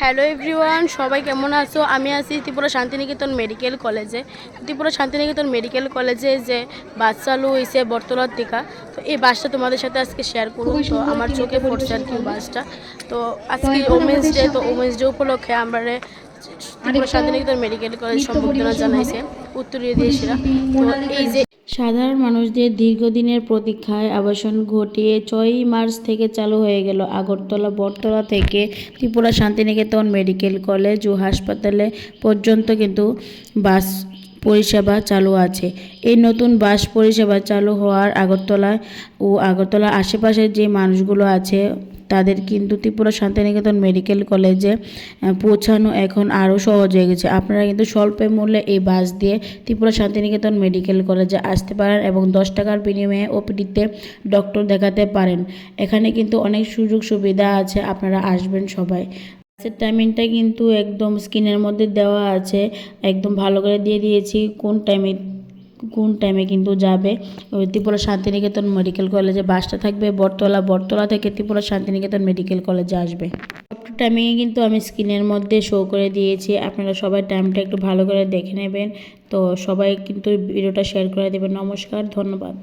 Hello everyone, সবাই কেমন আছো? আমি আছি ত্রিপুরা শান্তিনিকেতন মেডিকেল কলেজে। ত্রিপুরা শান্তিনিকেতন মেডিকেল কলেজে যে বাস চালু হয়েছে বটতলার টিকা, তো এই বাসটা তোমাদের সাথে আজকে শেয়ার করুন। তো আমার চোখে পড়ছে আর কি বাসটা। তো আজকে ওমেন্স ডে, তো ওমেন্স ডে উপলক্ষে আমরা ত্রিপুরা শান্তিনিকেতন মেডিকেল কলেজ সম্বর্ধনা জানাইছে উত্তরীয় দেশিরা। তো এই যে সাধারণ মানুষদের দীর্ঘদিনের প্রতীক্ষায় আবাসন ঘটিয়ে 6ই মার্চ থেকে চালু হয়ে গেল আগরতলা বটতলা থেকে ত্রিপুরা শান্তিনিকেতন মেডিকেল কলেজ ও হাসপাতালে পর্যন্ত কিন্তু বাস পরিষেবা চালু আছে। এই নতুন বাস পরিষেবা চালু হওয়ার আগরতলার আশেপাশের যে মানুষগুলো আছে তাদের কিন্তু ত্রিপুরা শান্তিনিকেতন মেডিকেল কলেজে পৌঁছানো এখন আরও সহজ হয়ে গেছে। আপনারা কিন্তু স্বল্প মূল্যে এই বাস দিয়ে ত্রিপুরা শান্তিনিকেতন মেডিকেল কলেজে আসতে পারেন এবং 10 টাকার বিনিময়ে ওপিডিতে ডক্টর দেখাতে পারেন। এখানে কিন্তু অনেক সুযোগ সুবিধা আছে, আপনারা আসবেন সবাই। বাসের টাইমিংটা কিন্তু একদম স্ক্রিনের মধ্যে দেওয়া আছে, একদম ভালো করে দিয়ে দিয়েছি কোন টাইমে কিন্তু যাবে। ওই ত্রিপুরা শান্তিনিকেতন মেডিকেল কলেজে বাসটা থাকবে বটতলা থেকে ত্রিপুরা শান্তিনিকেতন মেডিকেল কলেজে আসবে। টাইমিংয়ে কিন্তু আমি স্ক্রিনের মধ্যে শো করে দিয়েছি, আপনারা সবাই টাইমটা একটু ভালো করে দেখে নেবেন। তো সবাই কিন্তু ভিডিওটা শেয়ার করে দেবেন। নমস্কার, ধন্যবাদ।